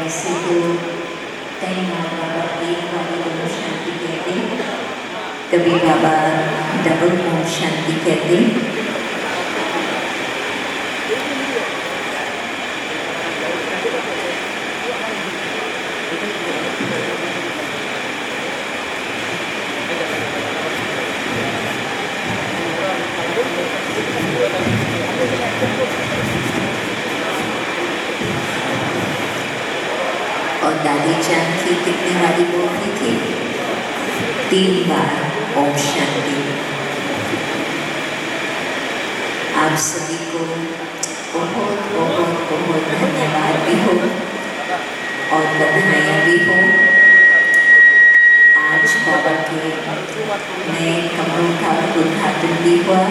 वैसे तो कई बार बाबा एक वाली ओम शांति कहते, कभी बाबा डबल ओम शांति कहते। और दादी जान की कितने वाली बोलती थी? 3 बार ओम शांति। आप सभी को बहुत बहुत बहुत धन्यवाद भी हो और बधाइयाँ भी हो। आज बाबा के नए कमरों का उद्घाटन भी हुआ,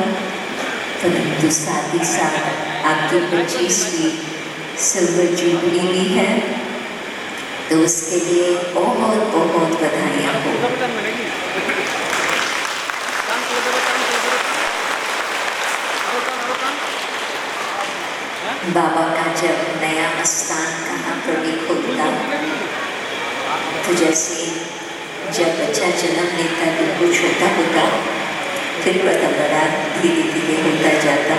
परंतु साथ ही साथ आपकी 25वीं सिल्वर जुबली भी है, तो उसके लिए बहुत बहुत बधाइयाँ हो। बाबा का जब नया स्थान कहाँ पर भी खुलता, तो जैसे जब बच्चा जन्म लेता बिल्कुल छोटा होता, फिर पता बड़ा धीरे धीरे होता जाता।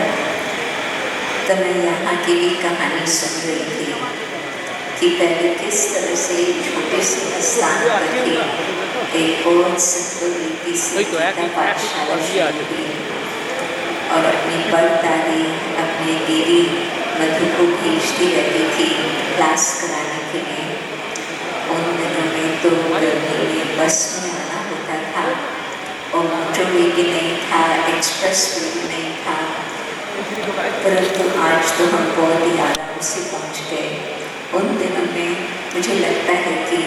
तो मैं यहाँ की भी कहानी सुन रही थी कि पहले किस तरह से छोटे से स्थान पर थी, एक बहुत सिंपल रीति से पाठशाला शुरू हुई और अपनी बड़दादी अपने दीदी मधु को भेजती रहती थी क्लास कराने के लिए। उन दिनों में तो गर्मी में बस में आना होता था और मोटरवे भी नहीं था, एक्सप्रेस वे भी नहीं था, परंतु आज तो हम बहुत ही आराम से पहुँच गए। उन दिनों में मुझे लगता है कि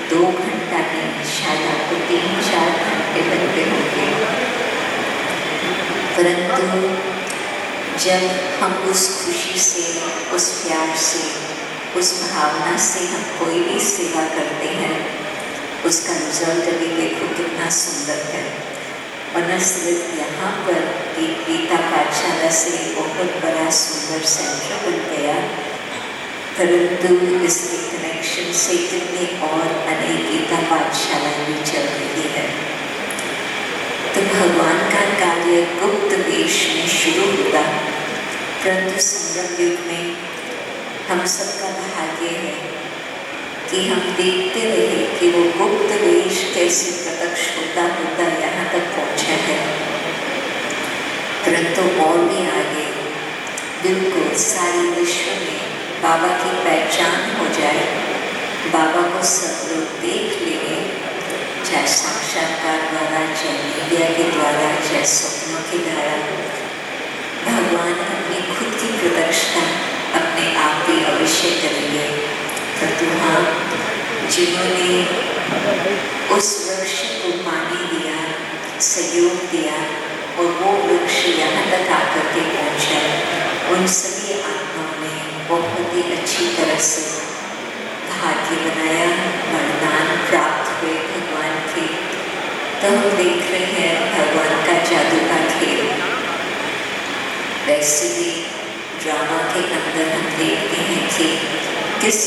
2 घंटा नहीं, शायद आपको 3-4 घंटे लगते होंगे, परंतु जब हम उस खुशी से, उस प्यार से, उस भावना से हम कोई भी सेवा करते हैं, उसका रिजल्ट अभी देखो कितना सुंदर है। और न सिर्फ यहाँ पर एक गीता पाठशाला से बहुत बड़ा सुंदर सेंटर बन गया, परंतु इसके कनेक्शन से कितनी और अनेक गीता पाठशालाएं भी चल रही है। तो भगवान का कार्य गुप्त वेश में शुरू होता, परंतु संगम युग में हम सबका भाग्य है कि हम देखते रहे कि वो गुप्त वेश कैसे प्रत्यक्ष होता होता यहाँ तक पहुँचा है। परंतु और भी आगे बिल्कुल सारे विश्व में बाबा की पहचान हो जाए, बाबा को सब लोग देख लेंगे, चाहे साक्षात्कार द्वारा, चाहे मीडिया के द्वारा, चाहे स्वप्नों के द्वारा। भगवान अपनी खुद की प्रत्यक्षता अपने आप ही अवश्य करेंगे। परंतु हाँ, जिन्होंने उस वृक्ष को पानी दिया, सहयोग दिया और वो वृक्ष यहाँ तक आकर के पहुँचा, उन सभी आत्माओं ने बहुत ही अच्छी तरह से भाग्य बनाया, वरदान प्राप्त हुए भगवान के। तो हम देख रहे हैं भगवान का जादू का खेल। वैसे भी ड्रामा के अंदर हम देखते हैं कि किस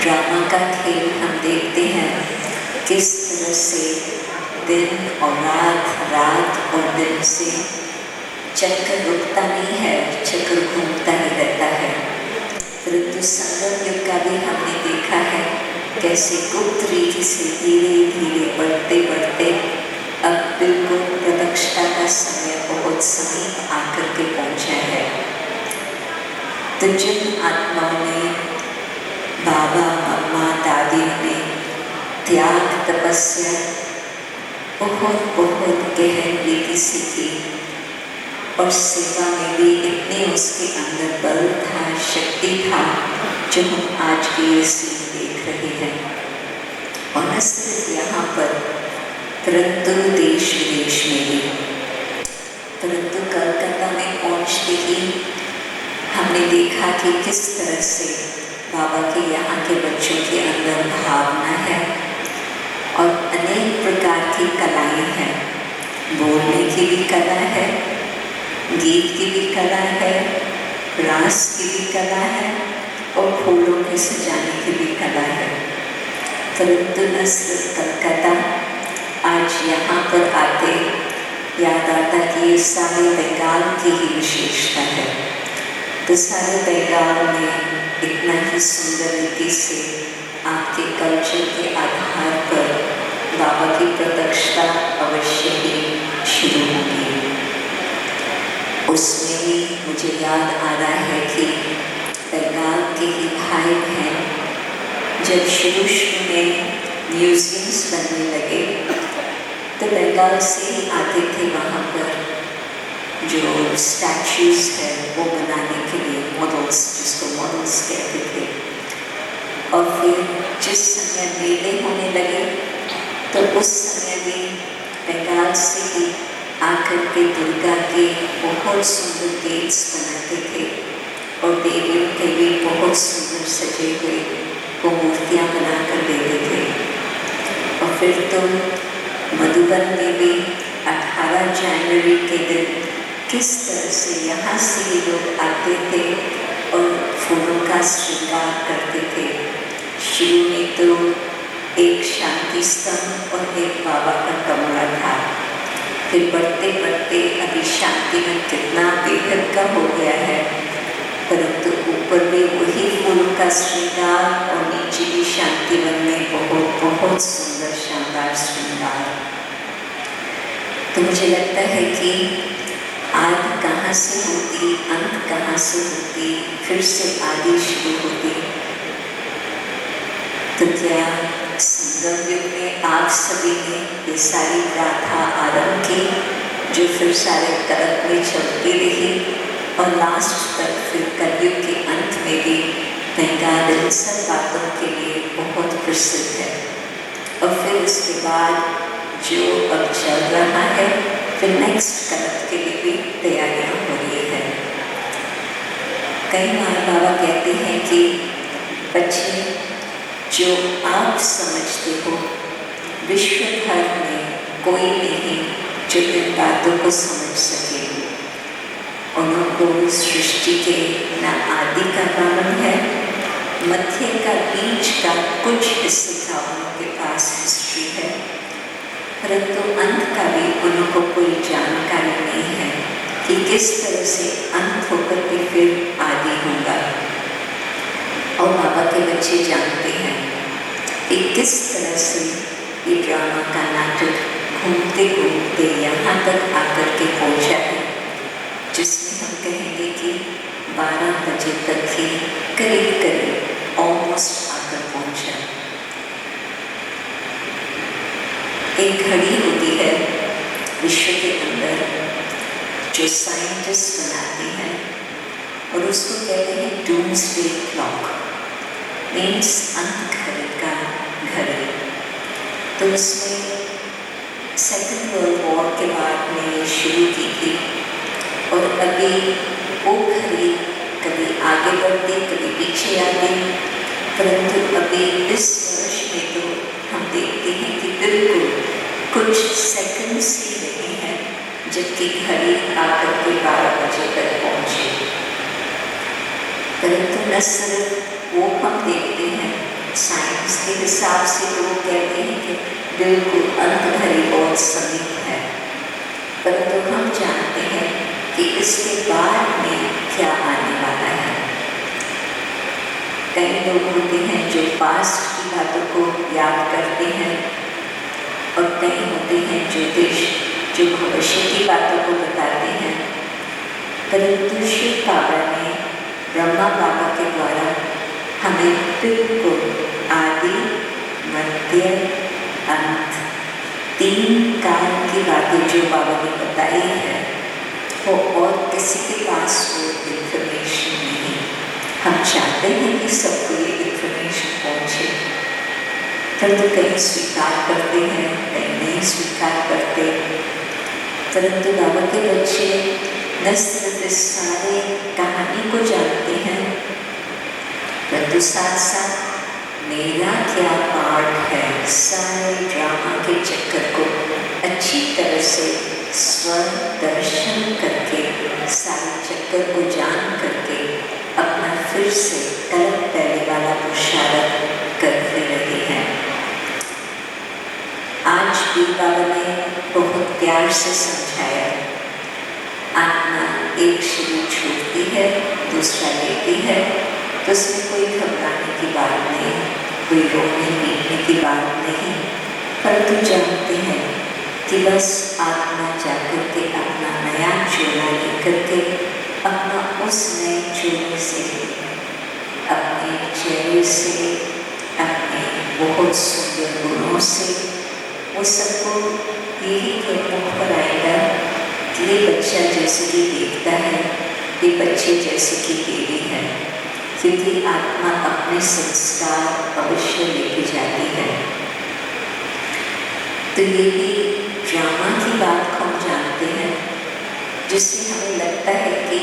ड्रामा का खेल हम देखते हैं, किस तरह से दिन और रात, रात और दिन से चक्कर रुकता नहीं है, चक्कर घूमता ही रहता है। परंतु संगम युग का भी हमने देखा है कैसे गुप्त रीति से धीरे धीरे बढ़ते बढ़ते अब बिल्कुल प्रत्यक्षता का समय बहुत समीप आकर के पहुँचा है। तो जिन आत्माओं ने, बाबा, मम्मा, दादी ने त्याग, तपस्या बहुत बहुत गहन रीति से की और सेवा में भी इतने उसके अंदर बल था, शक्ति था, जो हम आज भी ये सीन देख रहे हैं। और न सिर्फ यहाँ पर, परंतु देश विदेश में भी। परंतु कलकत्ता में पहुँचते ही हमने देखा कि किस तरह से बाबा के यहाँ के बच्चों के अंदर भावना है और अनेक प्रकार की कलाएं हैं। बोलने की भी कला है, गीत की भी कला है, रास की भी कला है और फूलों के सजाने की भी कला है। परंतु न सिर्फ कलकत्ता, आज यहाँ पर आते याद आता कि ये सारे बंगाल की ही विशेषता है। तो सारे बंगाल में इतना ही सुंदर रीति से आपके कल्चर के आधार पर बाबा की प्रत्यक्षता अवश्य ही शुरू होगी। उसमें भी मुझे याद आ रहा है कि बंगाल के ही भाई बहन जब शुरू में म्यूजियम्स बनने लगे तो बंगाल से ही आते थे वहाँ पर जो स्टैचूज है वो बनाने के लिए, मॉडल्स, जिसको मॉडल्स कहते थे। और फिर जिस समय मेले होने लगे तो उस समय भी बंगाल से ही आकर के दुर्गा के बहुत सुंदर गेट्स बनाते थे और देवियों के भी बहुत सुंदर सजे हुए वो मूर्तियाँ बना कर देते थे। और फिर तो मधुबन में भी 18 जनवरी के दिन किस तरह से यहाँ से ही लोग आते थे और फूलों का श्रृंगार करते थे। शुरू में तो एक शांति स्तंभ और एक बाबा का कमरा था, फिर बढ़ते बढ़ते अभी शांति में कितना बेहद का हो गया है, परंतु ऊपर भी वही फूलों का श्रृंगार और नीचे भी शांतिवन में बहुत बहुत सुंदर शानदार श्रृंगार। तो मुझे लगता है कि आदि कहाँ से होती, अंत कहाँ से होती, फिर से आदि शुरू होती। तो क्या संगम युग में आप सभी ने ये सारी गाथा आरंभ की जो फिर सारे कलक में चलती रही और लास्ट तक फिर कलयुग के अंत में भी बंगाल इन सब बातों के लिए बहुत प्रसिद्ध है। और फिर उसके बाद जो अब चल रहा है फिर नेक्स्ट कलक के लिए भी तैयारियां हो रही है। कई बार बाबा कहते हैं कि बच्चे जो आप समझते हो विश्व भर में कोई नहीं जो इन बातों को समझ सके। उनको सृष्टि के न आदि का मालूम है, मध्य का बीच का कुछ हिस्से का उनके पास हिस्ट्री है, परंतु अंत का भी उनको कोई जानकारी नहीं है कि किस तरह से अंत होकर के फिर आदि होगा। और बाबा के बच्चे जानते हैं कि किस तरह से ये ड्रामा का नाटक घूमते घूमते यहाँ तक आकर के पहुँचा है, जिसमें हम कहेंगे कि 12 बजे तक ही करीब करीब ऑलमोस्ट आकर पहुँचा। एक घड़ी होती है विश्व के अंदर जो साइंटिस्ट बनाते हैं और उसको कहते हैं डूम्सडे क्लॉक, मीन्स अंत घड़ी का घड़ी। तो उसमें सेकेंड वर्ल्ड वॉर के बाद में ये शुरू की थी और अभी वो घड़ी कभी आगे बढ़ती कभी पीछे आती, परंतु अभी इस वर्ष में तो हम देखते हैं कि बिल्कुल कुछ सेकंड्स ही रहे हैं जबकि घड़ी आकर के 12 बजे तक पहुँचे। परंतु न सिर्फ वो हम देखते हैं, साइंस के हिसाब से तो वो कहते हैं कि बिल्कुल अंत घड़ी बहुत समीप है, परंतु हम जानते हैं कि इसके बाद में क्या आने वाला है। कई लोग होते हैं जो पास्ट की बातों को याद करते हैं और कई होते हैं ज्योतिष जो भविष्य की बातों को बताते हैं, परंतु शिव बाबा ने ब्रह्मा बाबा के द्वारा हमें बिल्कुल आदि मध्य अंत 3 काल की बातें जो बाबा ने बताई है वो और किसी के पास वो इन्फॉर्मेशन नहीं। हम चाहते हैं कि सबको ये इन्फॉर्मेशन पहुँचे, परंतु कई स्वीकार करते हैं कई नहीं स्वीकार करते। परंतु बाबा के बच्चे न सिर्फ इस सारे कहानी को जानते हैं, परंतु साथ साथ मेरा क्या पार्ट है सारे ड्रामा के चक्कर को अच्छी तरह से स्वदर्शन करके सारे चक्कर को जान करके से तलब पहले वाला पुरुषार्थ करते रहे हैं। आज भी बाबा ने बहुत प्यार से समझाया, आत्मा एक शरीर छोड़ती है, दूसरा लेती है, तो उसमें कोई घबराने की बात नहीं, कोई रोने पीटने की बात नहीं, परंतु जानते हैं कि बस आत्मा जाकर के अपना नया चोला लेकर के अपना उस नए चोले से, अपने चेहरे से, अपने बहुत सुंदर गुणों से वो सबको यही मुख पर आएगा कि ये बच्चा जैसे कि देखता है, ये बच्चे जैसे कि देवी है, क्योंकि आत्मा अपने संस्कार अवश्य लेके जाती है। तो ये भी ड्रामा की बात हम जानते हैं, जिससे हमें लगता है कि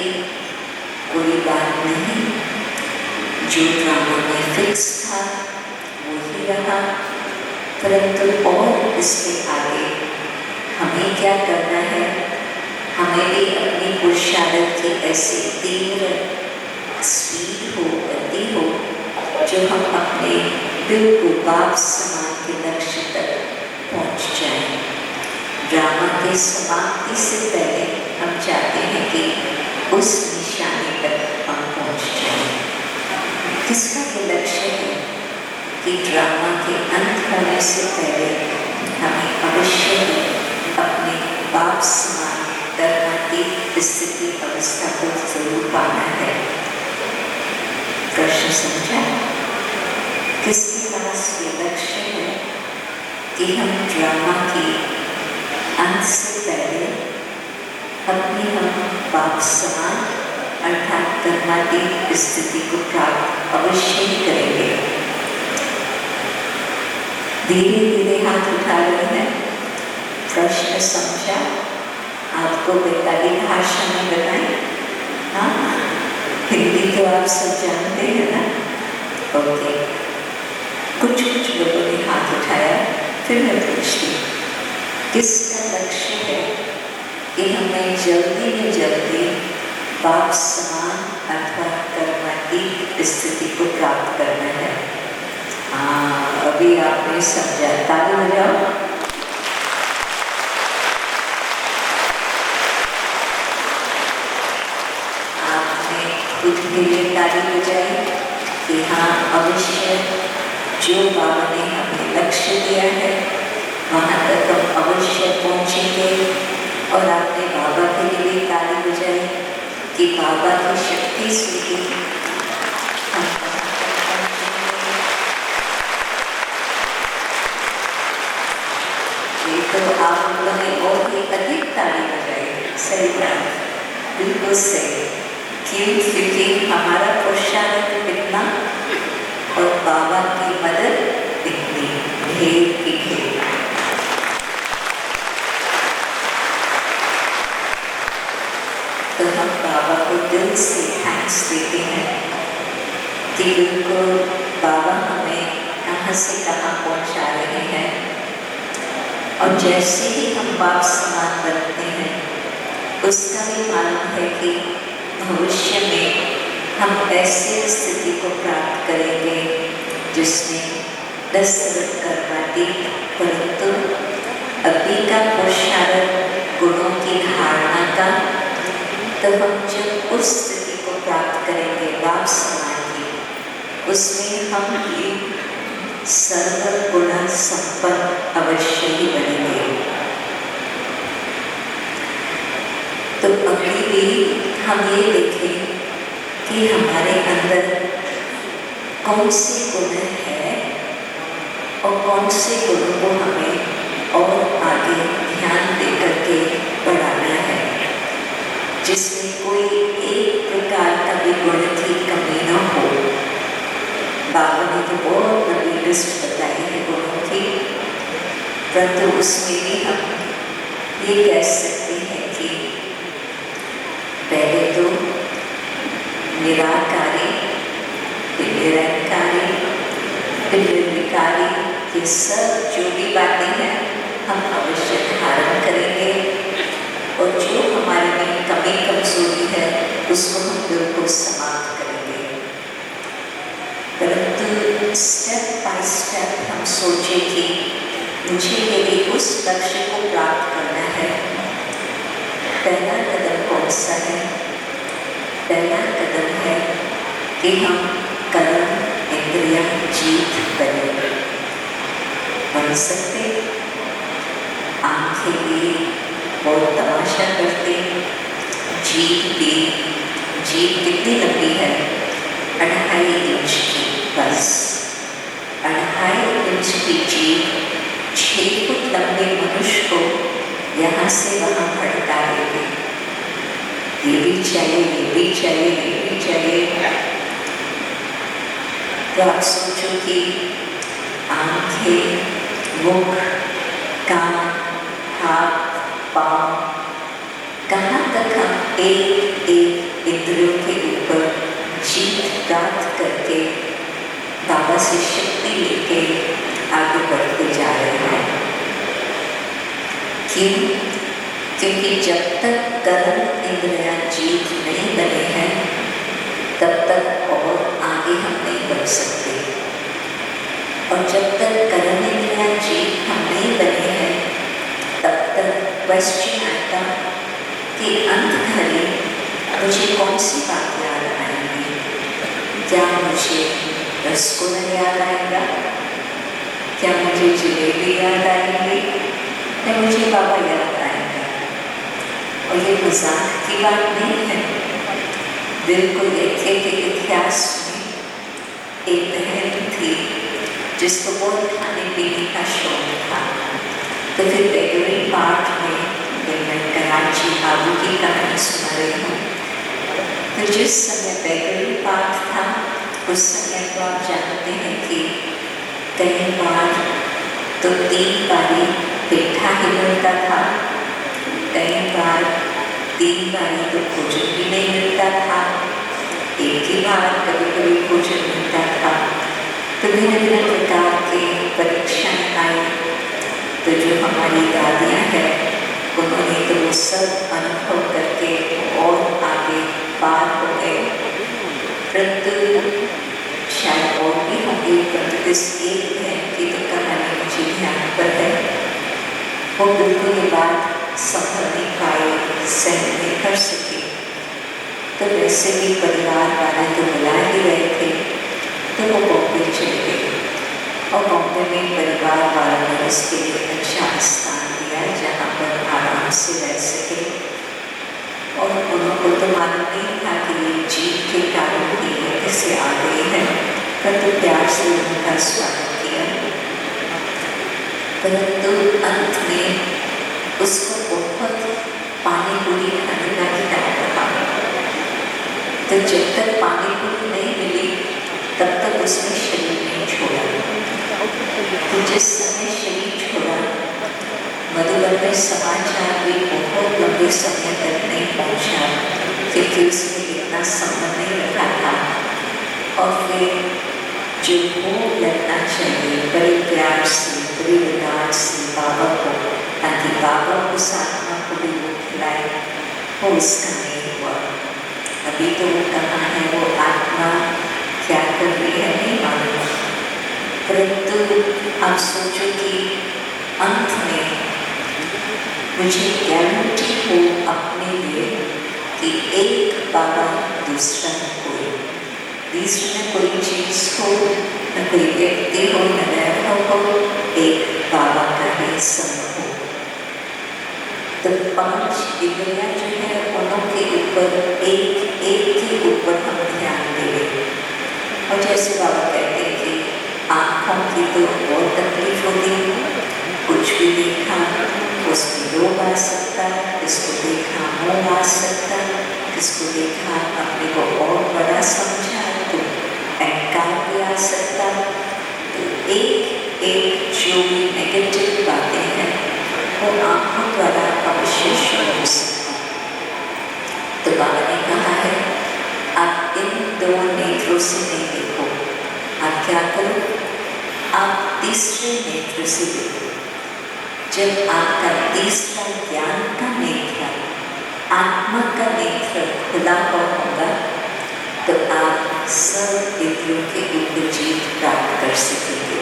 कोई बात नहीं, जो ड्रामा में फिक्स था वो ही रहा, परंतु और इसके आगे हमें क्या करना है, हमें भी अपनी पुरुषार्थ की ऐसी तीव्र स्पीड हो, गति हो, जो हम अपने बिल्कुल बाप समान के लक्ष्य तक पहुंच जाएं। ड्रामा के समाप्ति से पहले हम चाहते हैं कि उस निशाने तक हम पहुंच जाएं। किसका ये लक्ष्य है कि ड्रामा के अंत होने से पहले हमें अवश्य ही अपने बाप समान कर्मातीत स्थिति अवस्था को जरूर पाना है। प्रश्न समझा? किसके पास ये लक्ष्य है कि हम ड्रामा के अंत से पहले अपनी हम बाप समान अर्थात कर्मातीत स्थिति को प्राप्त अवश्य ही करेंगे। धीरे धीरे हाथ उठा रहे हैं। प्रश्न समझा? आपको बेताली भाषा में बताएं? हाँ, हिंदी तो आप सब जानते हैं ना? ओके, कुछ लोगों ने हाथ उठाया, फिर मैं पूछती, किसका लक्ष्य है कि हमें जल्दी में जल्दी बाप समान अथवा कर्मातीत स्थिति को प्राप्त करना है? हाँ, अभी आपने समझा, ताली बजाओ। आपने खुद के लिए ताली बजाई कि हाँ, अवश्य जो बाबा ने हमें लक्ष्य दिया है वहाँ तक हम अवश्य पहुँचेंगे। और आपने बाबा के लिए भी ताली बजाई कि बाबा की शक्ति से ही हम ये तो आप लोगों ने और भी अधिक ताली बजाई। सही बात, बिल्कुल सही। क्यों? क्योंकि हमारा पुरुषार्थ कितना और बाबा की मदद इतनी, ढेर की ढेर। तो हम बाबा को दिल से थैंक्स देते हैं कि बिल्कुल बाबा हमें कहाँ से कहाँ पहुँचा रहे हैं। और जैसे ही हम बाप समान बनते हैं, उसका भी मालूम है कि भविष्य में हम ऐसी स्थिति को प्राप्त करेंगे जिसमें दशरथ कर्मातीत, परंतु अभी का पुरुषार्थ गुणों की धारणा का, तो हम जब उस स्थिति को प्राप्त करेंगे बाप समान की, उसमें हम भी सर्व गुण संपन्न अवश्य ही बनेंगे। तो अभी भी हम ये देखें कि हमारे अंदर कौन से गुण है और कौन से गुणों को हमें और आगे ध्यान देकर के बढ़ाना है, जिसमें कोई एक प्रकार का भी गुण की कमी न हो। बाबा ने तो बहुत लंबी लिस्ट बताई है गुणों की, परंतु उसमें भी हम ये कह सकते हैं कि पहले तो निराकारी, फिर निरंकारी, फिर निर्विकारी, ये सब जो भी बातें हैं हम अवश्य धारण करेंगे। और जो हमारे में कमी कमजोरी है उसको हम बिल्कुल समाप्त करेंगे। स्टेप बाय स्टेप हम सोचें कि मुझे यदि उस लक्ष्य को प्राप्त करना है, पहला कदम कौन सा है? पहला कदम है कि हम कर्म इंद्रिय जीत बन सकते। आंखें भी बहुत तमाशा करते, जीभ कितनी लंबी है? 2.5 इंच की, बस 2.5 इंच की जीभ 6 फुट लंबे मनुष्य को यहाँ से वहाँ भटका देगी। ये भी चाहिए, ये भी चाहिए, ये भी चाहिए। तो आप सोचो कि आंखें, मुख, कान, हाथ, पाँव, कहाँ तक हम एक एक इंद्रियों के ऊपर जीत प्राप्त करके बाबा से शक्ति लेके आगे बढ़ते जा रहे हैं। क्यों? क्योंकि जब तक कर्म इंद्रियां जीत नहीं बने हैं, तब तक और आगे हम नहीं बढ़ सकते। और जब तक कर्म इंद्रियां जीत हम नहीं बने हैं, तब तक क्वेश्चन आता कि अंत घड़ी मुझे कौन सी बात याद आएंगी? क्या मुझे रसगुल्ला याद आएगा? क्या मुझे जलेबी याद आएंगी? क्या मुझे बाबा याद आएगा? और ये मजाक की बात नहीं है। बिल्कुल देखे के इतिहास में एक बहन थी जिसको बहुत खाने पीने का शौक था। तो फिर बेगरी पार्ट में मैं कराची बाबू की कहानी सुना रही हूँ। तो जिस समय बेगरी पार्ट था, उस समय तो आप जानते हैं कि कई बार तो 3 बारी पेठा ही मिलता था, कई बार 3 बारी तो भोजन भी नहीं मिलता था, एक ही बार कभी कभी भोजन मिलता था। तो भिन्न भिन्न प्रकार के परीक्षाएं आई। तो जो हमारी दादियाँ हैं, उन्होंने तो वो सब अनुभव करके और आगे पार हो गए। परंतु शायद और भी होंगे, परंतु इस एक है कि तो कहानी मुझे ध्यान पर है। वो बिल्कुल ये बात संभल नहीं पाए, सहन नहीं कर सके। तो वैसे भी परिवार वाले तो बुला ही रहे थे, तो वो बॉम्बे चले गए। और बॉम्बे में परिवार वालों ने उसके लिए अच्छा स्थान दिया जहाँ पर आराम से रह सके। और उनको तो मालूम नहीं था कि ये जीत के कारण ही कैसे आ गए हैं, परंतु प्यार से उनका स्वागत किया। परंतु अंत में उसको बहुत पानी पूरी खाने का ख्याल रहा। तो जब तक पानी पूरी नहीं मिली, तब तक उसने शरीर नहीं छोड़ा। तो जिस समय शरीर छोड़ा, मधुबन में समाचार भी बहुत लंबे समय तक नहीं पहुंचा, क्योंकि उसने इतना समय नहीं रखा था। और फिर जो भोग लगना चाहिए बड़े प्यार से, बड़े विदार से बाबा को, ताकि बाबा उस आत्मा को भी वो खिलाए, वो उसका नहीं हुआ। अभी तो वो कहाँ है, वो आत्मा क्या कर रही है नहीं मालूम। परंतु आप सोचो कि अंत में मुझे गारंटी हो अपने लिए कि एक बाबा दूसरा न कोई, तीसरा न कोई चीज़ हो, न कोई व्यक्ति हो, न वैभव हो, एक बाबा का ही संग हो। तो 5 इंद्रियां जो है, उनके ऊपर एक एक के ऊपर हम ध्यान देंगे। और जैसे बाबा कहते हैं कि आँखों की तो बहुत तकलीफ होती है, कुछ भी देखा उसमें लोभ आ सकता, किसको देखा मोह आ सकता, किसको देखा अपने को और बड़ा समझा तो अहंकार भी आ सकता। तो एक एक जो भी नेगेटिव बातें हैं, वो आँखों द्वारा अवश्य हो सकता। तो बाबा ने कहा है, आप इन 2 नेत्रों से नहीं देखो, आप क्या करो, आप तीसरे नेत्र से देखो। जब आपका तीसरा ज्ञान का नेत्र, आत्मा का नेत्र खुला हुआ होगा, तो आप सब इंद्रियों के ऊपर जीत प्राप्त कर सकेंगे,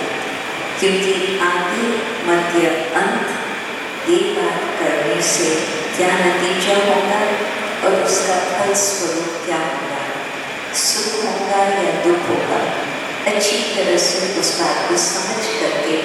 क्योंकि आदि मध्य अंत ये बात करने से क्या नतीजा होगा और उसका फल स्वरूप क्या होगा, सुख होगा या दुख होगा, अच्छी तरह से उस बात को समझ करके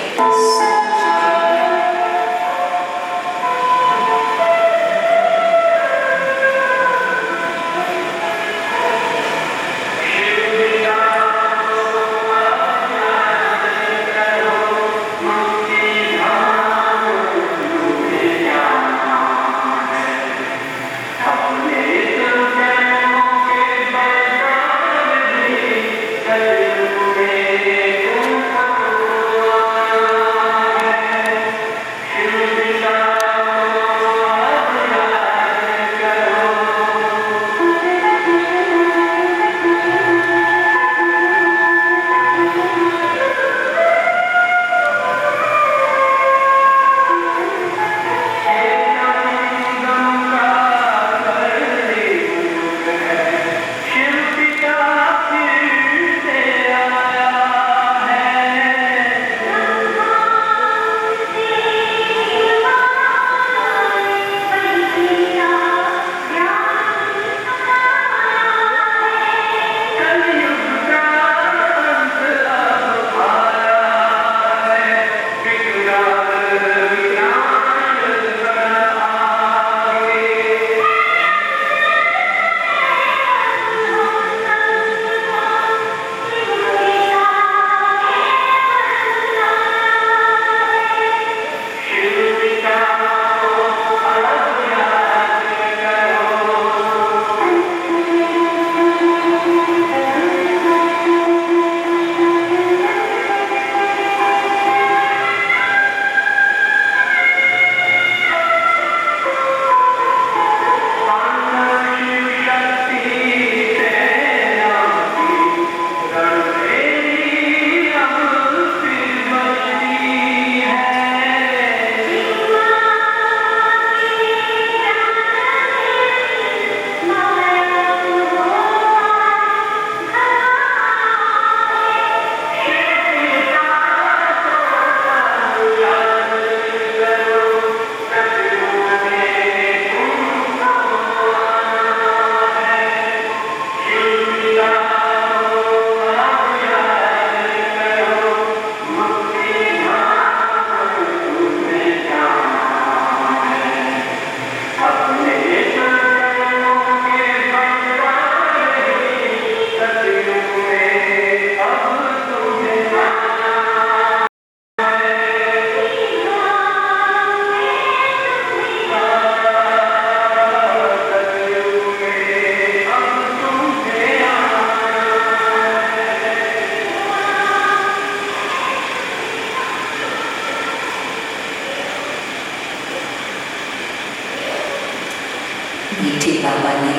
मीठे बाबा ने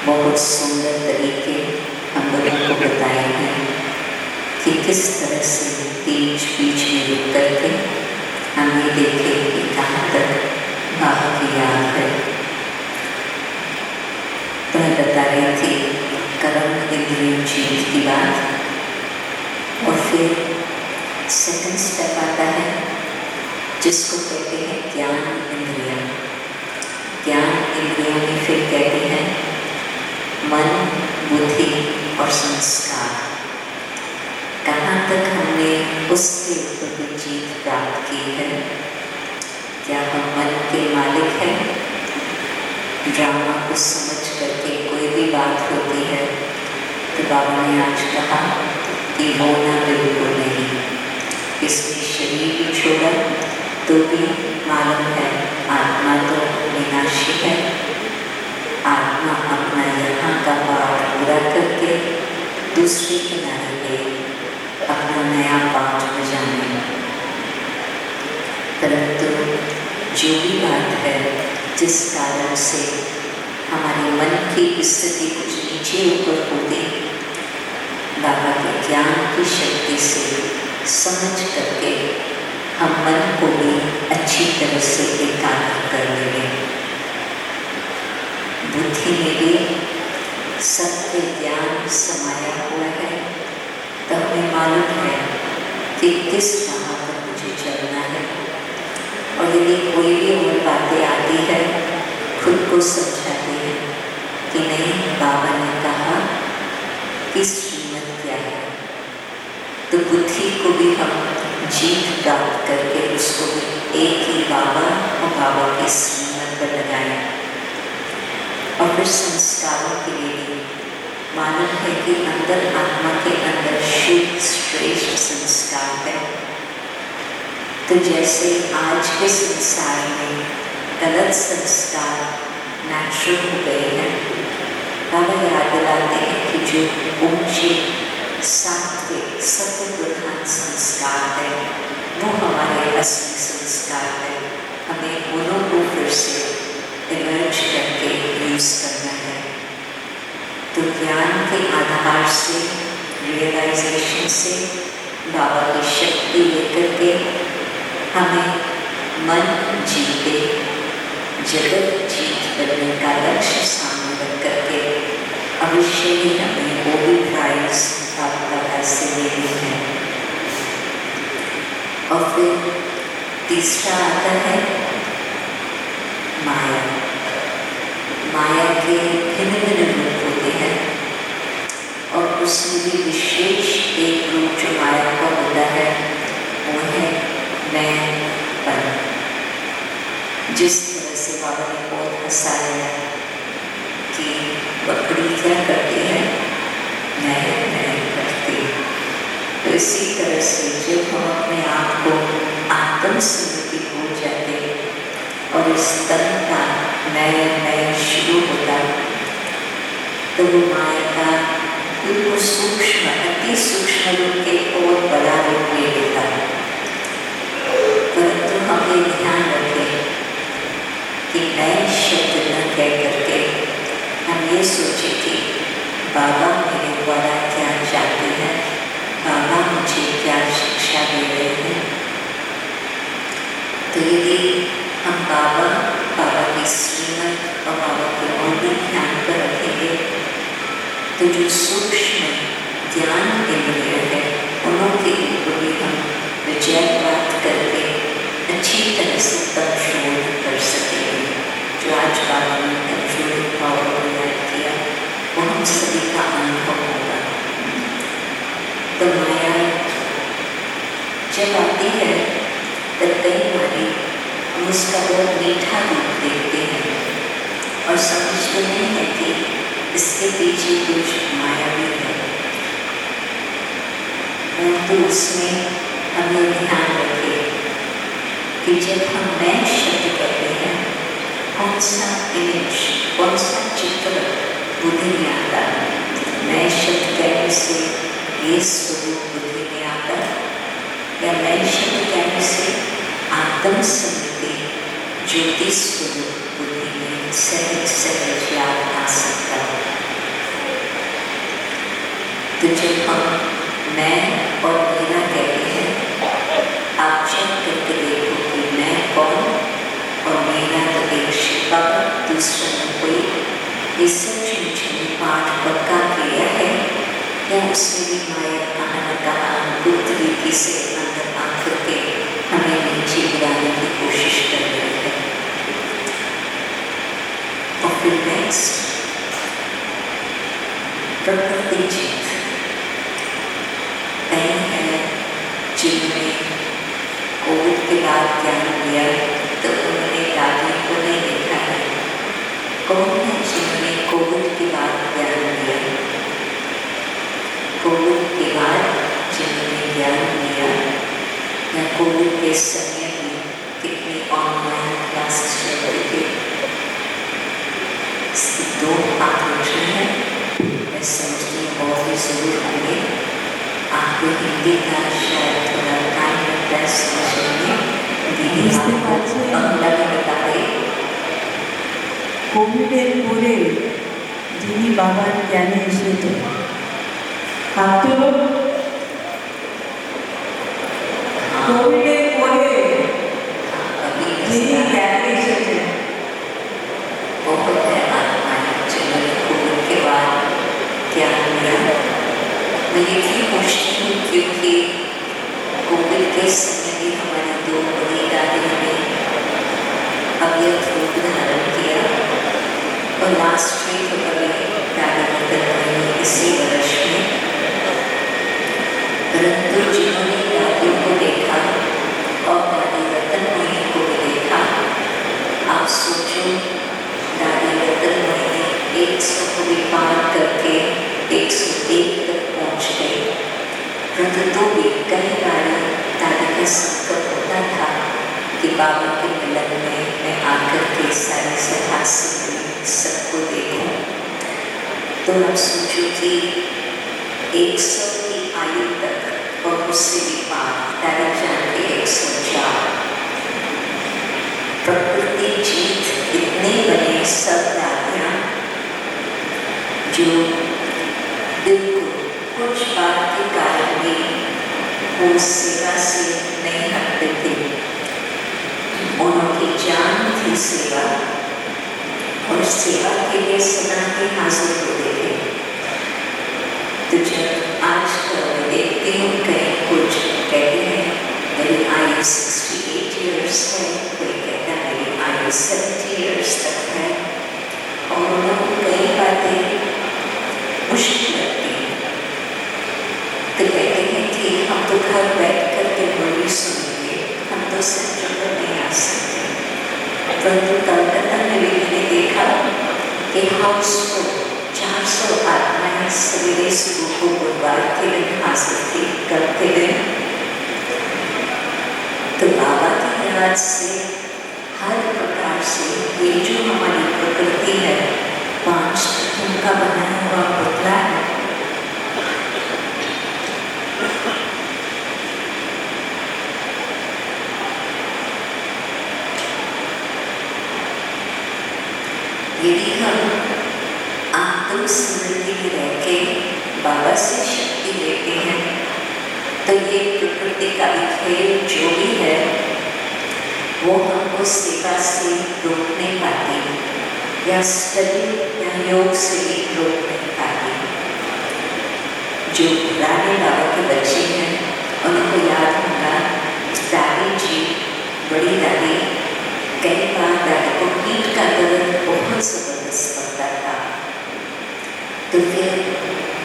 बहुत सुंदर तरीके हम लोगों को बताए हैं कि किस तरह से बीच बीच में रुक करके हम ये देखें कि कहाँ तक बाबा की याद है। तो मैं बता रही थी कर्म इंद्रिय जीत की बात, और फिर सेकंड स्टेप आता है जिसको कहते हैं ज्ञान इंद्रिया। ज्ञान इंद्रियों में फिर कहते हैं मन, बुद्धि और संस्कार। कहाँ तक हमने उसके ऊपर जीत प्राप्त की है? क्या हम मन के मालिक हैं? ड्रामा को समझ करके कोई भी बात होती है तो बाबा ने आज कहा कि होना बिल्कुल नहीं। इसने शरीर भी छोड़ा तो भी मालूम है आत्मा तो विनाशी है। आत्मा अपना यहाँ का पाठ पूरा करके दूसरे किनारे पे अपना नया पाठ बजाने। परंतु जो भी बात है जिस कारण से हमारे मन की स्थिति कुछ नीचे ऊपर होती, बाबा के ज्ञान की शक्ति से समझ करके हम मन को भी अच्छी तरह से एकाग्र कर लेंगे। बुद्धि में भी सत्य ज्ञान समाया मालूम है कि किस राह पर मुझे चलना है, और यदि कोई भी और बातें आती है खुद को समझाते हैं कि नहीं, बाबा ने कहा कि श्रीमत क्या है, तो बुद्धि को भी हम जीत प्राप्त करके उसको भी एक ही बाबा और बाबा की श्रीमत पर लगाएं। और फिर संस्कारों के लिए भी मालूम है कि अंदर आत्मा के अंदर शुद्ध श्रेष्ठ संस्कार है। तो जैसे आज के संसार में गलत संस्कार नेचुरल हो गए हैं, बाबा याद दिलाते हैं कि जो ऊंचे सात्विक सत्य प्रधान संस्कार है वो हमारे असली संस्कार है। हमें उन्हों को फिर से इमर्ज करके यूज करना है। तो ज्ञान के आधार से, रियलाइजेशन से, बाबा की शक्ति लेकर के हमें मन जीते जगत जीत करने का लक्ष्य सामने रख करके अवश्य ही हमें वो भी प्राइज बाबा से लेनी है। और फिर तीसरा आता है माया। माया के भिन्न भिन्न रूप होते हैं और उसमें भी विशेष एक रूप जो माया का होता है वो है मैंपन। जिस तरह से बाबा ने बहुत हंसाया कि बकरी क्या करती है, मैं करती। तो इसी तरह से जब हम अपने आप को आत्म स्मृति हो जाते और इस तन का मैं शुरू होता, तो वो माया का बिल्कुल सूक्ष्म, अति सूक्ष्म रूप के और बड़ा रूप ले लेता। परंतु हम ये ध्यान रखें कि मैं शब्द न कह करके हम ये सोचे कि बाबा मेरे द्वारा क्या चाहते हैं, बाबा मुझे क्या शिक्षा दे रहे हैं। तो यदि हम बाबा की श्रीमत और बाबा के और भी ध्यान पर रखेंगे तो जो सूक्ष्म ज्ञान इंद्रिय है उनके ऊपर भी हम विजय प्राप्त करके अच्छी तरह से कंट्रोल कर सकेंगे। जो आज बाबा ने कंट्रोल पावर याद किया वो हम सभी का अनुभव होगा। तो माया जब आती है तब कई बारी हम उसका बहुत मीठा रूप देखते हैं और समझते नहीं है कि इसके पीछे कुछ माया भी है। परंतु उसमें हमें ध्यान रखें कि जब हम मैं शब्द करते हैं कौन सा इमेज, कौन सा चित्र बुद्धि में आता। मैं शब्द कहने से ये स्वरूप बुद्धि में आता या मैं शब्द कहने से आत्म स्मृति ज्योति स्वरूप बुद्धि में सहज सहज याद आ सकता है। तो जब हम मैं और मेरा कहते हैं, आप चेक करके देखो कि मैं कौन और मेरा तो एक शिवा, दूसरा न कोई। ये सब जिन्होंने पाठ पक्का किया है या उसमें भी माया कहाँ न कहाँ गुप्त रीति से अंदर आकर के हमें नीचे गिराने की कोशिश कर रही है। और फिर नेक्स्ट प्रकृति जीत। कई है जिन्होंने कोविड के बाद ज्ञान लिया तो उन्होंने दादी को नहीं देखा है। कौन है जिन्होंने कोविड के बाद ज्ञान लिया? कोविड के बाद जिन्होंने ज्ञान लिया या कोविड के समय में कितने ऑनलाइन क्लासेस चल रहे थे, इसके दो हाथ उठे हैं। मैं समझती हूँ बहुत ही जरूर होंगे। आपको हिंदी का शायद थोड़ा टाइम लगता है समझने में। दीदी अगला भी बता रही। কোভিডের পরে যিনি বাবার জ্ঞানে এসেছেন, হাত তুলুন। কোভিডের পরে যিনি জ্ঞানে এসেছেন, बहुत है आत्माएं जिन्होंने कोविड के बाद ज्ञान लिया। मैं ये भी पूछती हूँ क्योंकि कोविड के समय भी हमारी दो बड़ी दादियों ने अव्यक्त रूप धारण किया और लास्ट में तो कभी दादा बदल इसी वर्ष में, परंतु जिन्होंने दादियों को देखा और दादी रतनमयी को भी देखा, आप सोचो दादी रतनमयी ने 100 को भी पार करके 101 तक पहुँच गए, परंतु भी कई बार दादी का संकल्प होता था कि बाबा के मिलन में मैं आकर के सारी सभा सुन सबको देखूं। तो आप सोचो कि 100 की आयु तक और उससे भी पार दादा जान के 104 प्रकृति जीत इतने बने सब दादियाँ जो बिल्कुल कुछ बात के कारण भी वो सेवा से नहीं हटते थे। उनकी जान थी सेवा और सेवा के लिए सदा के हाजिर होते थे। तो जब आज देखते हो कहीं कुछ कहते हैं मेरी आयु 68 ईयर्स है, कोई कहता है मेरी आयु 70 ईयर्स तक है, और उनको कई बातें मुश्किल लगती हैं। तो कहते हैं कि हम तो घर बैठ कर के बोली सुनेंगे, हम तो सेंटर पर नहीं आ सकते। परंतु कलकत्ता में भी मैंने देखा कि हाउसफुल 400 आत्माएं सवेरे सुबह को बुधवार के दिन हाजिर थी, कल के दिन। तो बाबा की याद से हर प्रकार से ये जो हमारी प्रकृति है 5 तत्वों का बनाया हुआ पुतला है। यदि हम आत्म स्मृति में रह के बाबा से शक्ति लेते हैं तो ये प्रकृति का भी खेल जो भी है वो हमको सेवा से रोक नहीं पाती या स्टडी या योग से भी रोक नहीं पाती। जो पुराने बाबा के बच्चे हैं उनको याद होगा दादी जी, बड़ी दादी, कई बार दादी को पीठ का दर्द बहुत जबरदस्त पड़ता था। तो फिर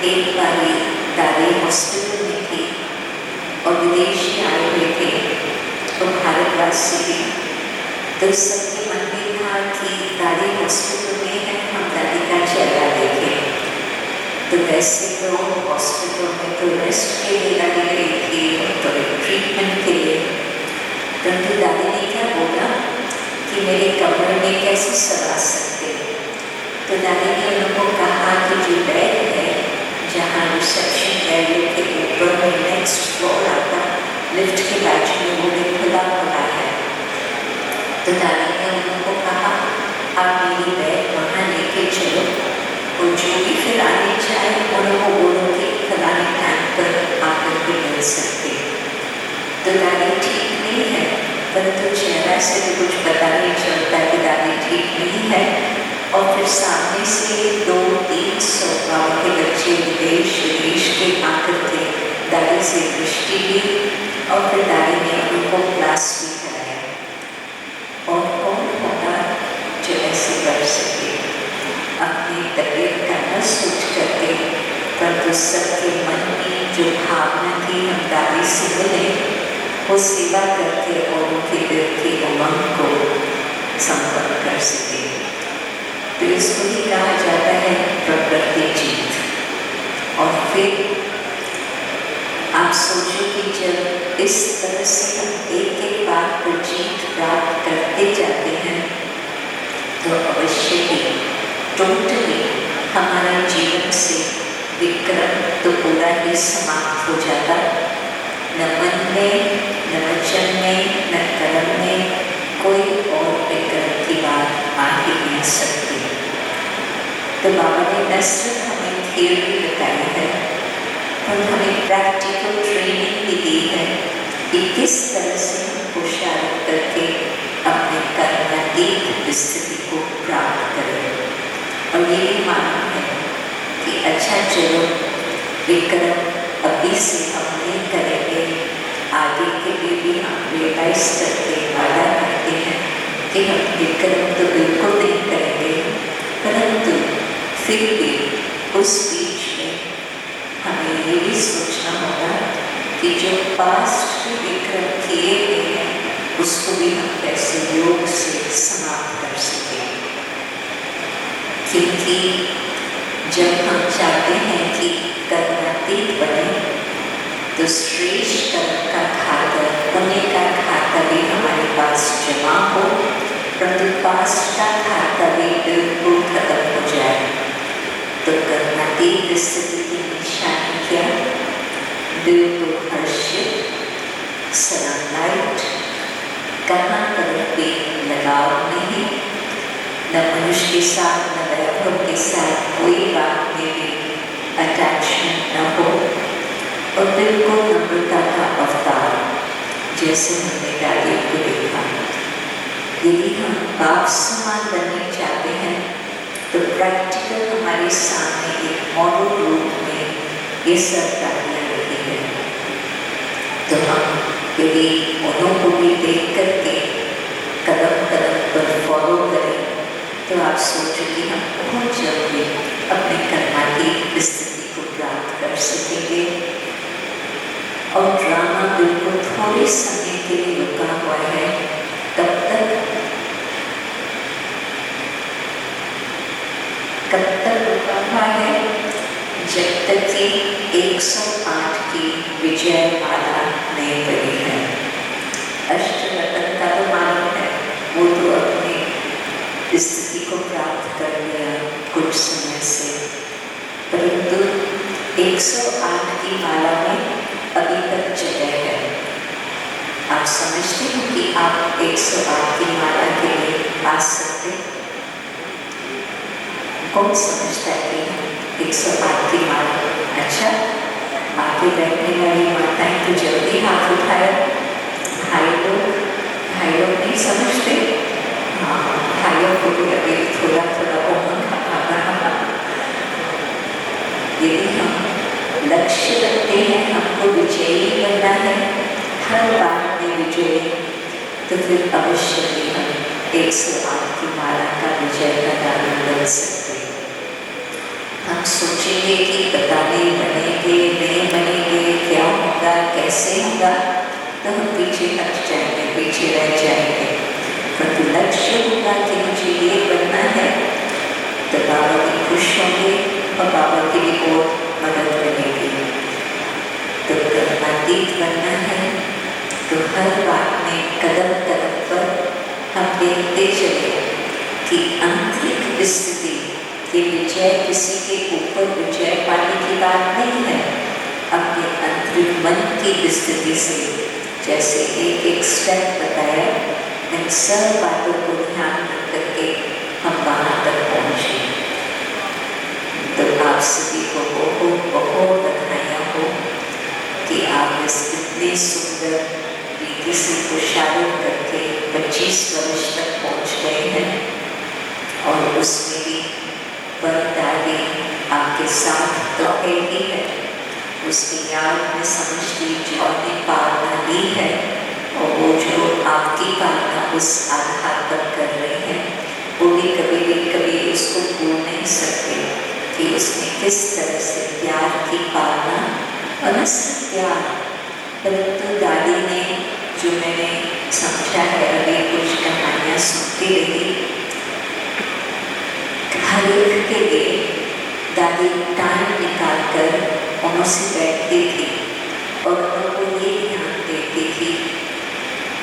एक बार दादी हॉस्पिटल में थी और विदेशी आए हुए थे तो भारतवासी भी, तो सबके मन में था कि दादी हॉस्पिटल में है, हम दादी का चेहरा देखें। तो वैसे तो हॉस्पिटल में तो रेस्ट के लिए दादी गई थी तो ट्रीटमेंट के लिए, परंतु दादी ने क्या बोला कि मेरे कमरे में कैसे सजा सकते। तो दादी ने उनको कहा कि जो बेड है जहाँ रिसेप्शन एरिया के ऊपर में नेक्स्ट फ्लोर आता लिफ्ट के बाजू में वो भी खुला पड़ा है। तो दादी ने उनको कहा आप मेरी बेड वहाँ लेके चलो और जो भी फिर आने चाहे उनको बोलो कि फलाने टाइम पर आकर के मिल सकते। तो दादी ठीक नहीं है, परंतु चेहरा से भी कुछ पता नहीं चलता कि दादी ठीक नहीं है। और फिर सामने से 200-300 गाँव के बच्चे विदेश के आकर के दादी से दृष्टि ली और फिर दादी ने उनको क्लास भी कराया। और कौन होगा जो ऐसे कर सके अपनी तबीयत का न सोच करके, परंतु सबके मन की जो भावना थी हम दादी से मिले वो सेवा करके और उनके दिल के उमंग को संपन्न कर सके। तो इसको ही कहा जाता है प्रकृति जीत। और फिर आप सोचो कि जब इस तरह से हम एक एक बात पर जीत प्राप्त करते जाते हैं तो अवश्य ही टोटली हमारा जीवन से विक्रम तो पूरा ही समाप्त हो जाता। न मन में, न वचन में, न कर्म में कोई और विक्रम की बात आ ही नहीं सकती। तो बाबा ने न सिर्फ हमें थियरी बताई है और हमें प्रैक्टिकल ट्रेनिंग भी दी है कि किस तरह से हम होशियारी करके अपने कर्मातीत स्थिति को प्राप्त करें। और ये भी मालूम है कि अच्छा चलो विक्रम अब अभी से हम नहीं करेंगे, आगे के लिए भी हम रियलाइज करके वादा करते हैं कि हम विक्रम तो बिल्कुल नहीं करेंगे, परंतु फिर भी उस बीच में हमें ये भी सोचना होगा कि जो पास्ट के विक्रम किए गए हैं उसको भी हम कैसे योग से समाप्त कर सकें। क्योंकि जब हम चाहते हैं कि कर्मातीत बने तो श्रेष्ठ कर्म का खाता, पुण्य का खाता भी हमारे पास जमा हो, परंतु पास्ट का खाता भी बिल्कुल खत्म हो जाए। तो कर्मातीत स्थिति की निशानी क्या? बिल्कुल हर्षित, सनलाइट, कहाँ तरफ भी लगाव नहीं, न मनुष्य के साथ न वैभव के साथ कोई बात में भी अटैचमेंट न हो, और बिल्कुल नम्रता का अवतार, जैसे हमने दादी को देखा। यदि हम बाप समान बनना चाहते हैं तो प्रैक्टिकल हमारे सामने एक मॉडल रूप में ये सब दादियाँ रही है। तो हम यदि उन्हों को भी देख करके कदम कदम पर फॉलो करें तो आप सोचो कि हम बहुत जल्दी अपने कर्मा की स्थिति को प्राप्त कर सकेंगे। और ड्रामा बिल्कुल थोड़े समय के लिए रुका हुआ है, कब तक रुका हुआ है? जब तक कि 108 की विजय माला नहीं बनी है। अष्टरत्न का तो मालूम है, वो तो अपनी स्थिति को प्राप्त कर लिया कुछ समय से, परंतु 108 की माला में अभी तक जगह है। आप समझते हो कि आप 108 की माला के लिए आ सकते? कौन समझता है कि 108 की माला? अच्छा, आगे बैठने वाली माताएं तो जल्दी हाथ उठाए। भाई लोग नहीं समझते? हाँ, भाइयों को भी अभी थोड़ा उमंग आ रहा। यदि हम लक्ष्य रखते हैं हमको विजयी बनना है, हर बात में विजयी, तो फिर अवश्य ही हम 108 की माला का विजय का दावी बन सकते हैं। हम सोचेंगे कि पता नहीं बनेंगे नहीं बनेंगे, क्या होगा कैसे होगा, तो हम पीछे हट जाएंगे, पीछे रह जाएंगे। परंतु लक्ष्य होगा कि मुझे ये बनना है, तो बाबा भी खुश होंगे और बाबा की भी बहुत मदद मिलेगी। तो कर्मातीत बनना है तो हर बात में कदम कदम पर हम देखते चले कि आंतरिक स्थिति की विजय किसी के ऊपर विजय पाने की बात नहीं है, अपने आंतरिक मन की स्थिति से। जैसे एक स्टेप बताया, इन सब बातों को ध्यान रख करके हम वहाँ तक पहुँचे। तो आप सभी को बहुत बहुत बधाइयाँ हो कि आप इस इतने सुंदर रीति से पुरुषार्थ करके 25 वर्ष तक पहुँच गए हैं, और उसमें भी बरदादी आपके साथ तो ही है। उसकी याद में समझती जिन्होंने पालना दी है, और वो जो आपकी पालना उस आधार पर कर रहे हैं, वो भी कभी उसको भूल नहीं सकते कि उसने किस तरह से प्यार की पालना और प्यार। परंतु दादी ने जो मैंने समझा है, अभी कुछ कहानियाँ सुनती रही, हर एक के लिए दादी टाइम निकाल कर उनसे बैठती थी और उनको ये ध्यान देती थी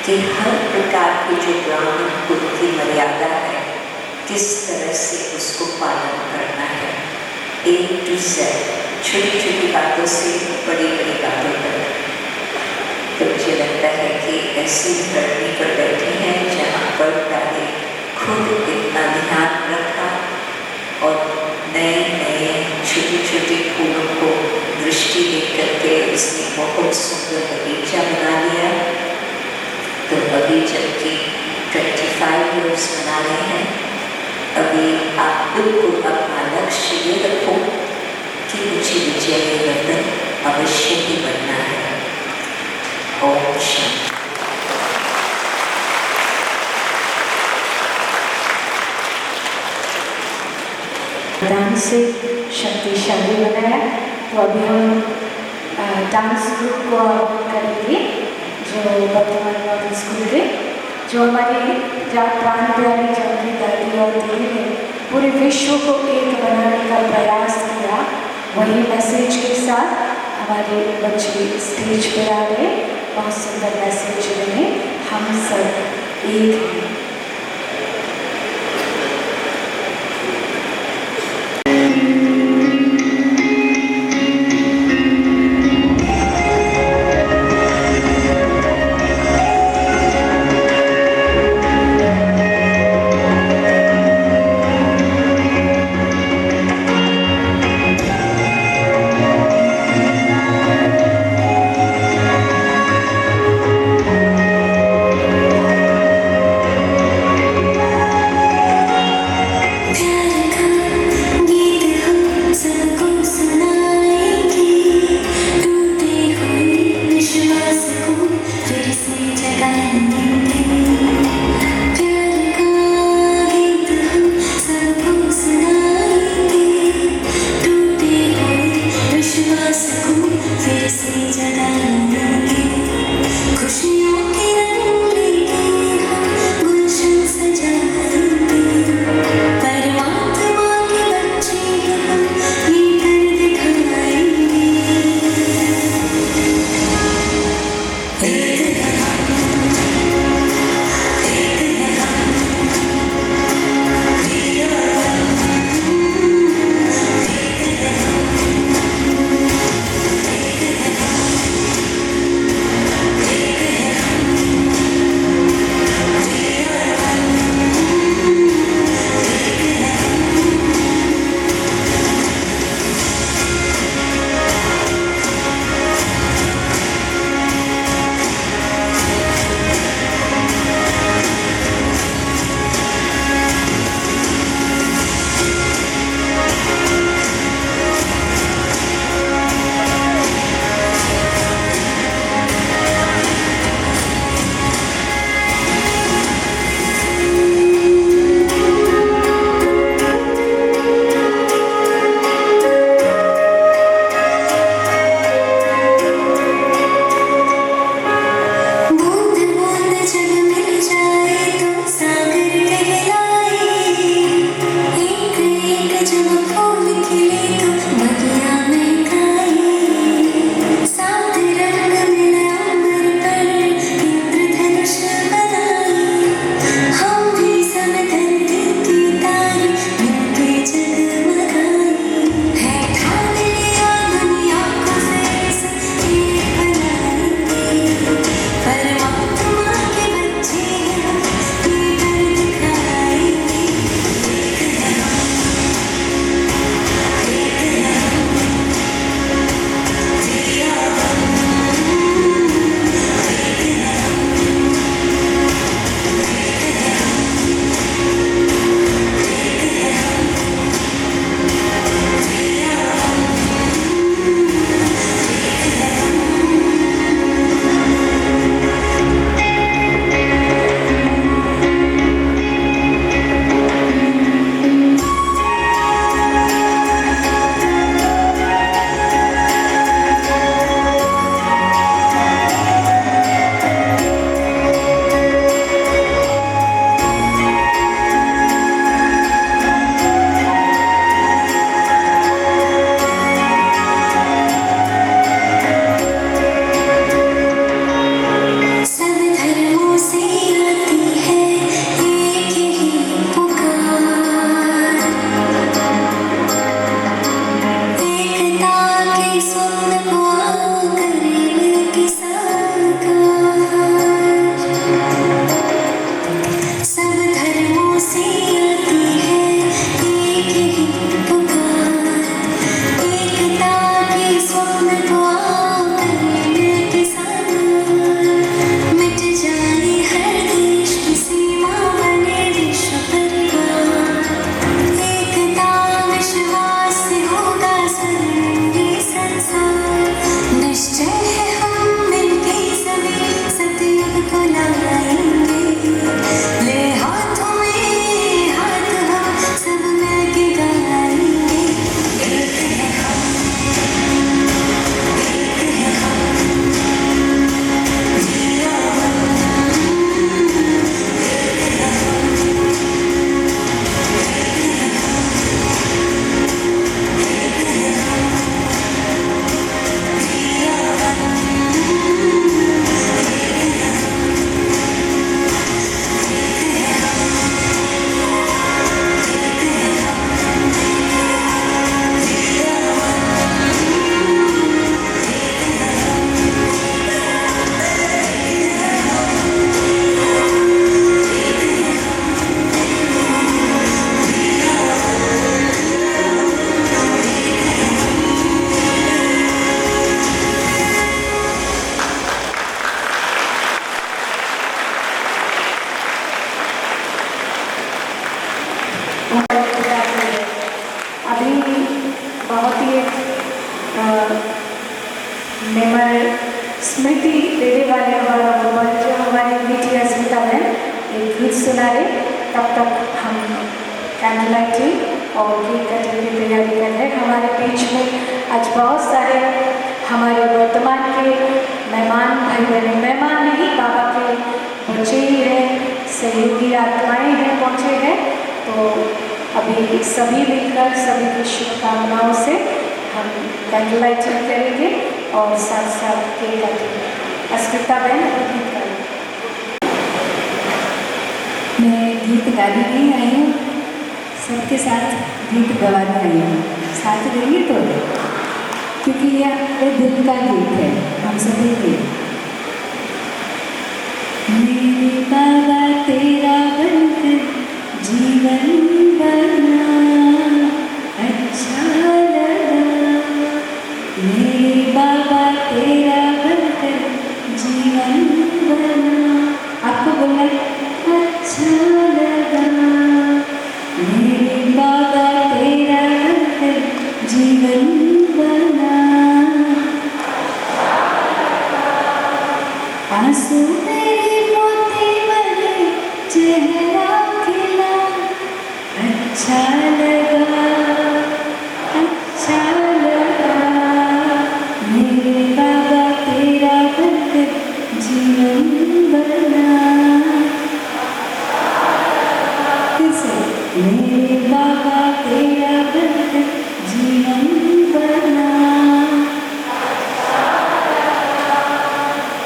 कि हर प्रकार की जो ब्राह्मण कुल की मर्यादा है, किस तरह से उसको पालन करना है, A to Z, छोटी छोटी बातों से बड़ी बड़ी बातों तक। तो मुझे लगता है कि ऐसी धरती पर बैठे हैं जहाँ पर दादी खुद इतना ध्यान रखा और नए नए छोटे छोटे फूलों को दृष्टि दे करके उसने बहुत सुंदर बगीचा बना लिया। तो अभी जबकि 25 इयर्स बना रहे हैं, अभी आप बिल्कुल अपना लक्ष्य ये रखो कि मुझे विजय रतन अवश्य ही विषय बनाया। तो अभी हम डांस ग्रुप को आह्वान करेंगे जो वर्तमान मॉडल स्कूल के, जो हमारी जात प्राण प्यारी जानकी दादी और दीदी ने पूरे विश्व को एक बनाने का प्रयास किया, वही मैसेज के साथ हमारे बच्चे स्टेज पर आ गए। बहुत सुंदर मैसेज देंगे, हम सब एक हैं। मेमोरी स्मृति देने वाले हमारा मोबाइल जो हमारी बेटी अस्मिता बहन एक गीत सुना रहे, तब तक हम कैंडल लाइटिंग और केक कटिंग की तैयारी कर रहे हैं। हमारे बीच में आज बहुत सारे हमारे वर्तमान के मेहमान भाई बहन, मेहमान नहीं बाबा के बच्चे ही हैं, सहयोगी आत्माएं हैं, पहुँचे हैं। तो अभी सभी मिलकर सभी की शुभकामनाओं से हम कैंडल लाइटिंग करेंगे और साथ साथ केक काटेंगे। अस्मिता बहन गीत गाएं। मैं गीत गाने नहीं आई हूँ, सबके साथ गीत गवाने आई हूँ। साथ देंगे तो, क्योंकि यह मेरे दिल का गीत है, हम सभी के। मेरे बाबा तेरा बनकर जीवन बना अच्छा लगा, मेरे बाबा तेरा बनकर जीवन बना। आपको बोलना अच्छा लगा, मेरे बाबा तेरा बनकर जीवन बना। आंसू मेरे मोती बने चेहरा खिला अच्छा लगा, अच्छा लगा, मेरे बाबा तेरा बनकर जीवन बना। किसे मेरे बाबा तेरा बनकर जीवन बना।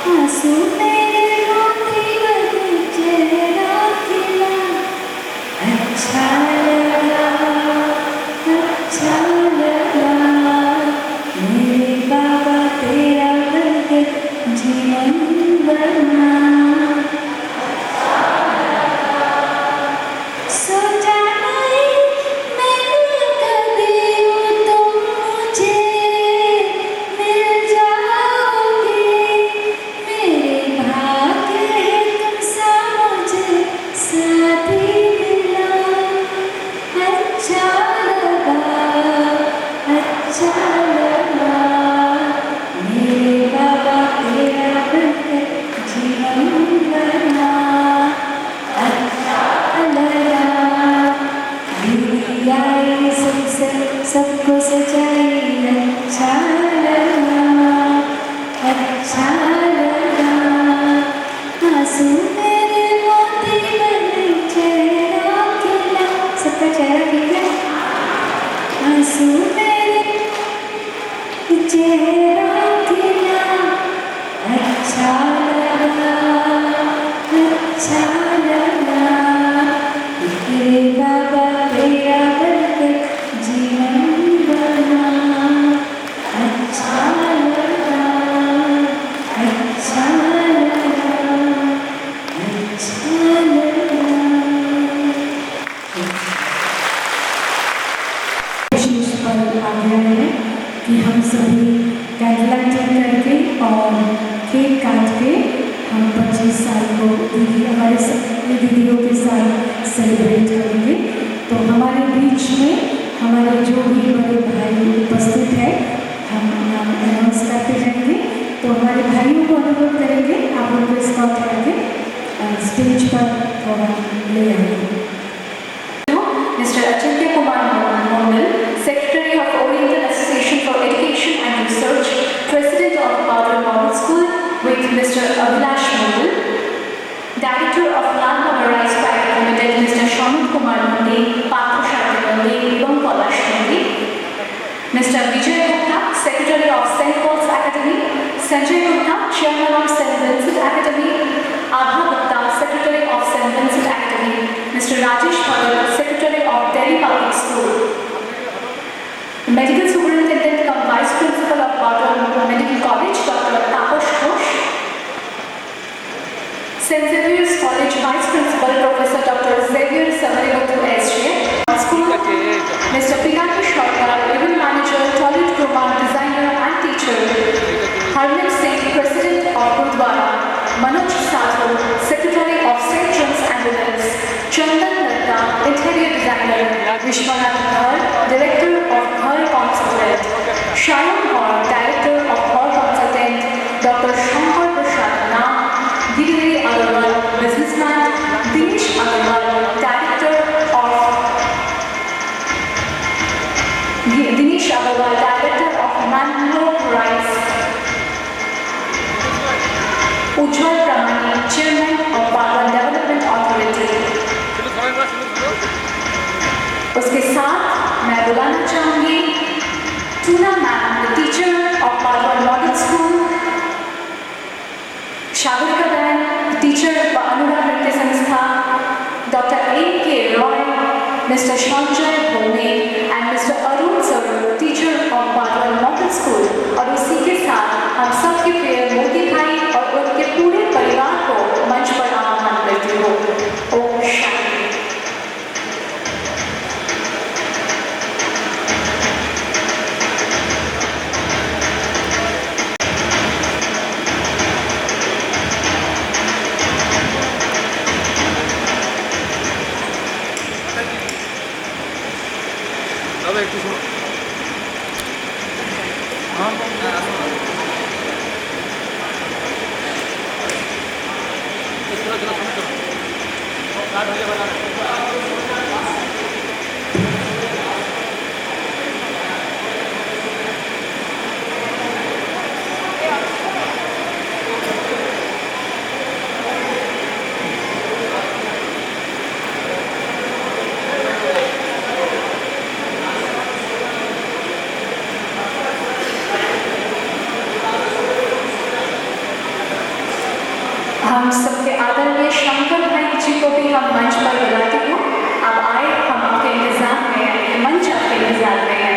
आंसू मेरे मोती बने चेहरा खिला अच्छा लगा, अच्छा लगा, मेरे बाबा तेरा बनकर जीवन बना। सोचा नहीं मैंने कभी तुम मुझे मिल जाओगे, मेरे भाग्य है तुम सा मुझे साथी मिला। अच्छा लगा, अच्छा लगा, मेरे बाबा तेरा बनकर जीवन बना। अच्छा लगा, मेरी आई सबसे सबको सजाई अच्छा लगा, अच्छा लगा, आंसू मेरे मोती बने चेहरा खिला। सबका चेहरा खिला, आंसू मेरे चेहरा खिला अच्छा लगा, अच्छा लगा, मेरे बाबा तेरा बनकर जीवन बना। अच्छा लगा, अच्छा लगा, अच्छा लगा। विशेष पल आ गया है कि हम सभी कैंडल लाइटिंग करके और केक काट के हम 25 साल को दीदी हमारे सभी दीदियों के साथ सेलिब्रेट करेंगे। तो हमारे बीच में हमारे जो भी बड़े भाई उपस्थित हैं, हम नाम अनाउंस करते जाएंगे। तो हमारे भाइयों को अनुरोध करेंगे आप उनको स्कॉट करके स्टेज पर थोड़ा ले आएंगे। Mr. Achintya Kumar Mondal, Secretary of Oriental Association for Education and Research, President of Baldwin Model School, with Mr. Abhilash Mondal, Director of Langa Marais Private Limited, Mr. Shamut Kumar Mondal, Pathashati Mondal, Ibam Palash Mondal, Mr. Vijay Gupta, Secretary of St. Paul's Academy, Sanjay Gupta, Chairman of St. Vincent Academy, Abha Gupta, Secretary of St. Vincent Academy, Mr. Rajesh Bhagat, Secretary of Delhi Public School, the Medical Superintendent cum Vice Principal of Bardwan Medical College, Dr. Taposh Ghosh, St. Xavier's College Vice Principal, Professor Dr. Xavier Samariguttu SJ, School, Mr. Pinaki Sharma, Event Manager, Toilet Kumar, Designer and Teacher, Harmit Singh, President of Gurdwara, Manoj Sadhu, Secretary of St. John's Ambulance, Chandan Datta, Interior Designer, Vishwanath Dhar, Director of Dhar Consulate, Shayan Mr. Sanjay Bhome and Mr. Arun Sarur, teacher of Bardwell Model School, और उसी के साथ हम सबके प्रिय मोदी भाई और उनके पूरे परिवार को मंच पर आह्वान करती हूँ। ओम शांति। দাদা একটু শোনো हम सबके आदरणीय शंकर भाई जी को भी हम मंच पर बुलाते हैं। अब आए, हम आपके इंतजार में हैं, ये मंच आपके इंतजार में है।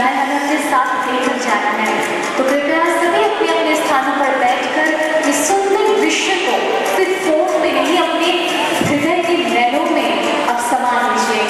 है, हमें अपने साथ लेकर जाना है। तो कृपया सभी अपने अपने स्थानों पर बैठकर इस सुंदर दृश्य को सिर्फ फोन में नहीं, अपने हृदय के नैनों में अब समा लीजिए।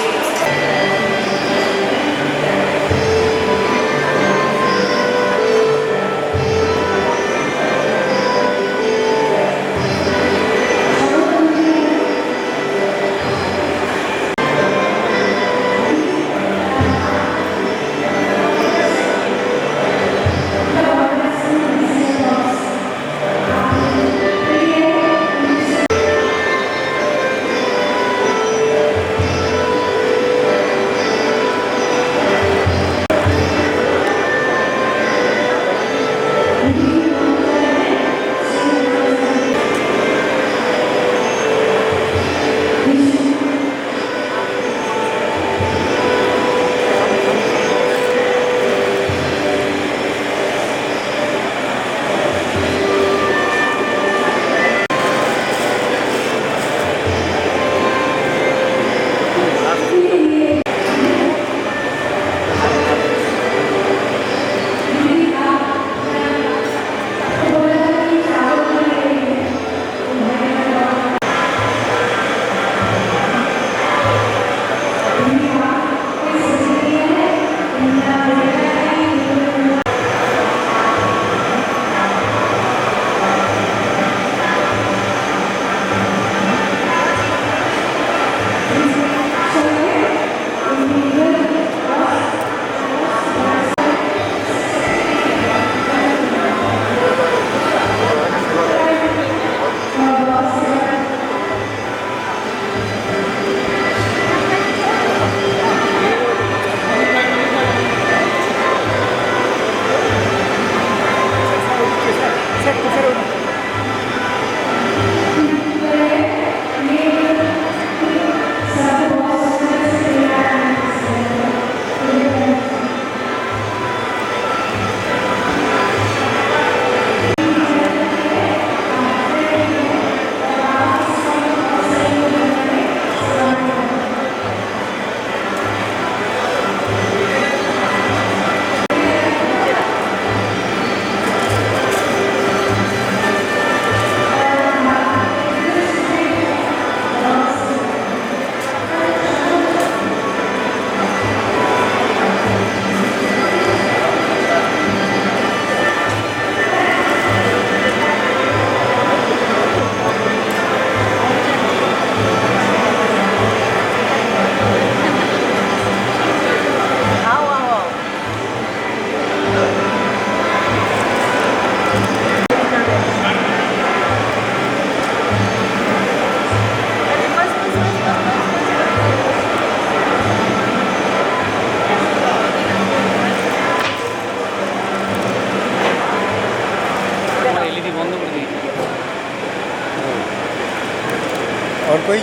और कोई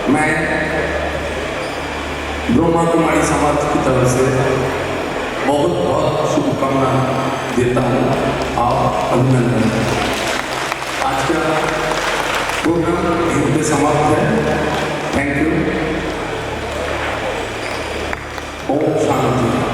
मैं ब्रह्मा कुमारी समाज की तरफ से बहुत बहुत शुभकामना देता हूँ और अभिनंदन। आज का प्रोग्राम यहीं पे समाप्त है। Thank you. ओम शांति।